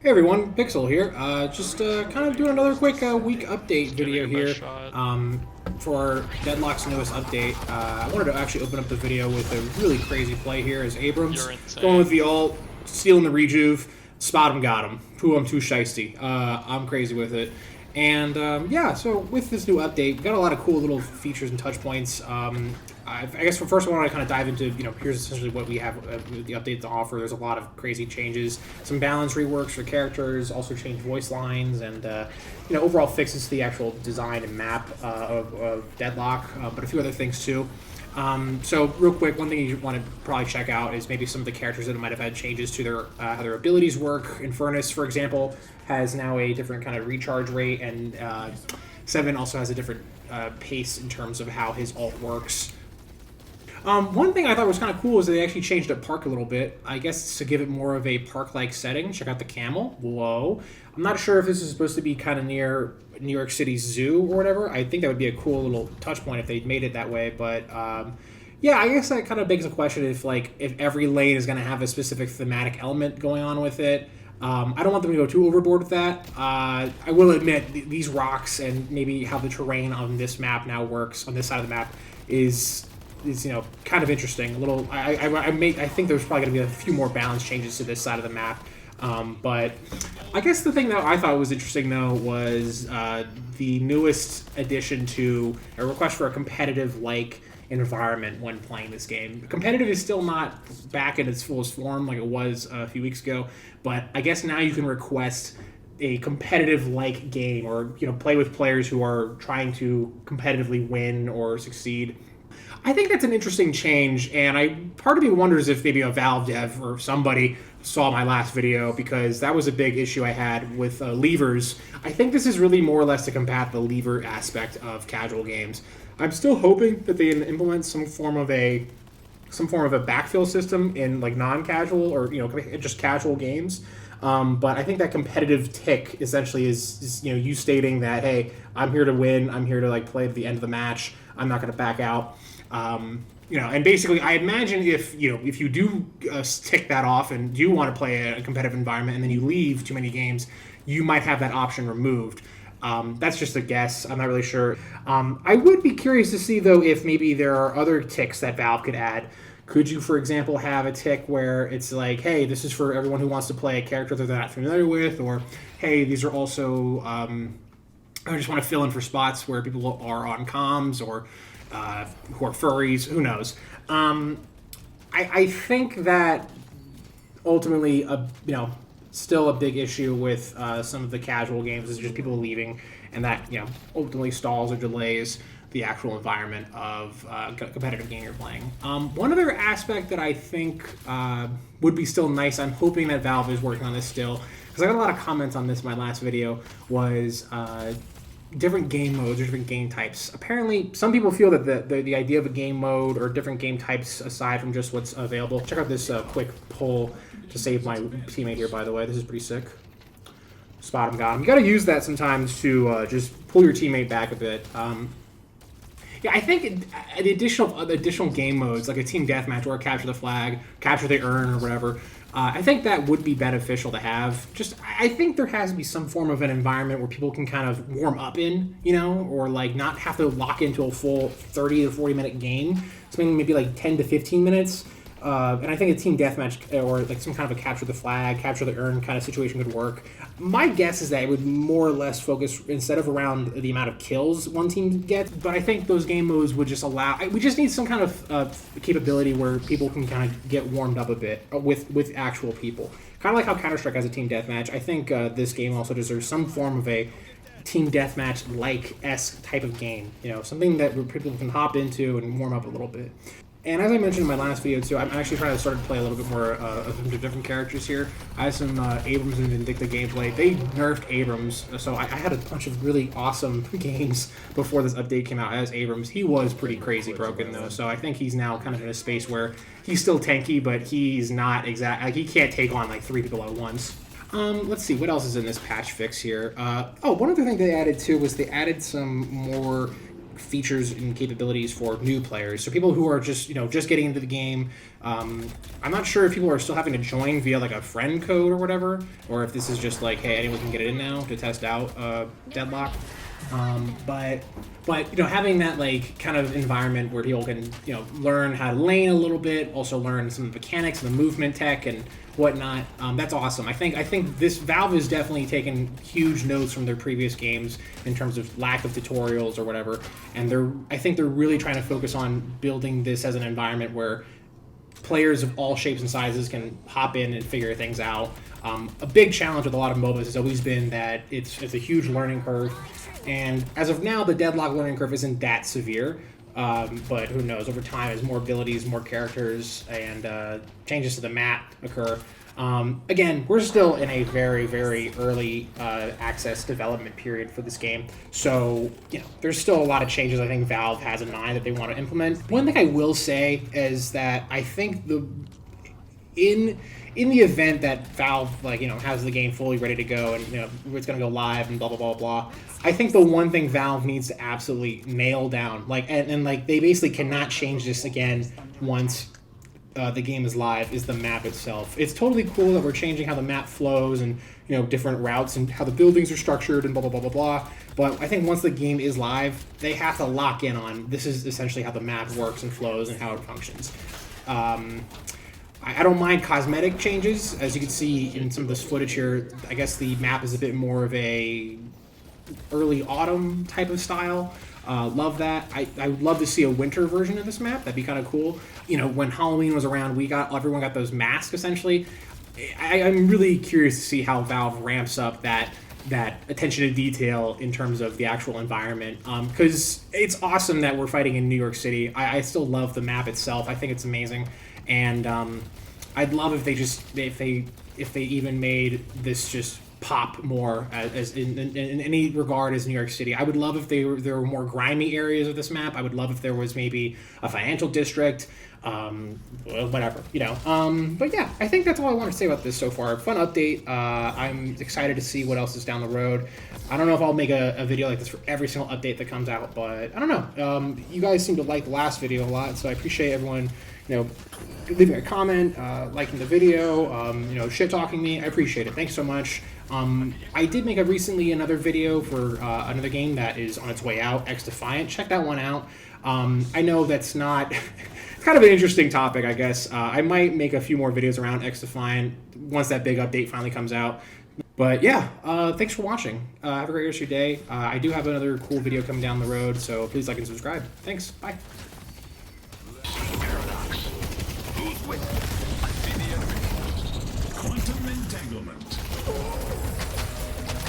Hey everyone, Pixel here. Just kind of doing another quick week update Gonna make video a best here shot. for Deadlock's newest update. I wanted to actually open up the video with a really crazy play here as Abrams You're going with insane. the ult, stealing the rejuve, spot him, got him. Pooh, I'm too shisty. I'm crazy with it. And yeah, so with this new update, we got a lot of cool little features and touch points. I guess for first, I want to kind of dive into, here's essentially what we have with the update to offer. There's a lot of crazy changes, some balance reworks for characters, also changed voice lines, and overall fixes to the actual design and map of Deadlock, but a few other things too. So real quick, one thing you want to probably check out is maybe some of the characters that might have had changes to their how their abilities work. Infernus, for example, has now a different kind of recharge rate, and Seven also has a different pace in terms of how his ult works. One thing I thought was kind of cool is that they actually changed up park a little bit. I guess to give it more of a park-like setting. Check out the camel. Whoa. I'm not sure if this is supposed to be kind of near New York City Zoo or whatever. I think that would be a cool little touch point if they made it that way. But yeah, I guess that kind of begs the question if every lane is going to have a specific thematic element going on with it. I don't want them to go too overboard with that. I will admit these rocks and maybe how the terrain on this map now works on this side of the map is kind of interesting. A little. I think there's probably going to be a few more balance changes to this side of the map. But I guess the thing that I thought was interesting though was the newest addition to a request for a competitive like environment when playing this game. Competitive is still not back in its fullest form like it was a few weeks ago, but I guess now you can request a competitive like game or play with players who are trying to competitively win or succeed. I think that's an interesting change, and part of me wonders if maybe a Valve dev or somebody saw my last video because that was a big issue I had with levers. I think this is really more or less to combat the lever aspect of casual games. I'm still hoping that they implement some form of a backfill system in like non-casual or just casual games. But I think that competitive tick essentially is you stating that, hey, I'm here to win, I'm here to like play to the end of the match, I'm not going to back out. And basically, I imagine if you do tick that off and do want to play a competitive environment and then you leave too many games, you might have that option removed. That's just a guess. I'm not really sure. I would be curious to see, though, if maybe there are other ticks that Valve could add. Could you, for example, have a tick where it's like, hey, this is for everyone who wants to play a character that they're not familiar with, or hey, these are also, I just want to fill in for spots where people are on comms or who are furries, who knows. I think that ultimately, still a big issue with some of the casual games is just people leaving, and that ultimately stalls or delays the actual environment of competitive game you're playing. One other aspect that I think would be still nice, I'm hoping that Valve is working on this still, because I got a lot of comments on this in my last video, was different game modes or different game types. Apparently, some people feel that the idea of a game mode or different game types aside from just what's available. Check out this quick poll to save my teammate here, by the way. This is pretty sick. Spot him, got him. You got to use that sometimes to just pull your teammate back a bit. Yeah, I think the additional game modes like a team deathmatch or capture the flag, capture the urn, or whatever. I think that would be beneficial to have. Just, I think there has to be some form of an environment where people can kind of warm up in, or like not have to lock into a full 30 to 40 minute game. Something maybe like 10 to 15 minutes. And I think a team deathmatch or like some kind of a capture the flag, capture the urn kind of situation could work. My guess is that it would more or less focus instead of around the amount of kills one team gets, but I think those game modes would just allow. We just need some kind of capability where people can kind of get warmed up a bit with actual people. Kind of like how Counter-Strike has a team deathmatch. I think this game also deserves some form of a team deathmatch like esque type of game. Something that people can hop into and warm up a little bit. And as I mentioned in my last video too, I'm actually trying to start to play a little bit more of the different characters here. I have some Abrams and Vindicta gameplay. They nerfed Abrams, so I had a bunch of really awesome games before this update came out as Abrams. He was pretty crazy broken though, so I think he's now kind of in a space where he's still tanky, but he's not he can't take on like 3 people at once. Let's see, what else is in this patch fix here? One other thing they added too was they added some more features and capabilities for new players. So people who are just just getting into the game. I'm not sure if people are still having to join via like a friend code or whatever, or if this is just like, hey, anyone can get it in now to test out Deadlock. But having that like kind of environment where people can learn how to lane a little bit, also learn some of the mechanics and the movement tech and whatnot. That's awesome. I think this Valve has definitely taken huge notes from their previous games in terms of lack of tutorials or whatever, and I think they're really trying to focus on building this as an environment where players of all shapes and sizes can hop in and figure things out. A big challenge with a lot of MOBAs has always been that it's a huge learning curve, and as of now, the Deadlock learning curve isn't that severe. But who knows? Over time, as more abilities, more characters, and changes to the map occur. Again, we're still in a very, very early access development period for this game, so there's still a lot of changes I think Valve has in mind that they want to implement. One thing I will say is that I think in the event that Valve has the game fully ready to go and it's going to go live and blah blah blah blah, I think the one thing Valve needs to absolutely nail down, and they basically cannot change this again once the game is live, is the map itself. It's totally cool that we're changing how the map flows and different routes and how the buildings are structured and blah blah blah blah blah. But I think once the game is live, they have to lock in on this is essentially how the map works and flows and how it functions. I don't mind cosmetic changes. As you can see in some of this footage here, I guess the map is a bit more of a early autumn type of style. Love that. I would love to see a winter version of this map. That'd be kind of cool. When Halloween was around, everyone got those masks essentially. I'm really curious to see how Valve ramps up that attention to detail in terms of the actual environment. Because it's awesome that we're fighting in New York City. I still love the map itself. I think it's amazing. And I'd love if they even made this just pop more as in any regard as New York City. I would love if there were more grimy areas of this map. I would love if there was maybe a financial district, whatever, But yeah, I think that's all I want to say about this so far. Fun update. I'm excited to see what else is down the road. I don't know if I'll make a video like this for every single update that comes out, but I don't know. You guys seem to like the last video a lot, so I appreciate everyone, leaving a comment, liking the video, shit-talking me. I appreciate it. Thanks so much. I did make recently another video for another game that is on its way out, XDefiant. Check that one out. I know that's not... It's kind of an interesting topic, I guess. I might make a few more videos around XDefiant once that big update finally comes out. But yeah, thanks for watching. Have a great rest of your day. I do have another cool video coming down the road, so please like and subscribe. Thanks. Bye.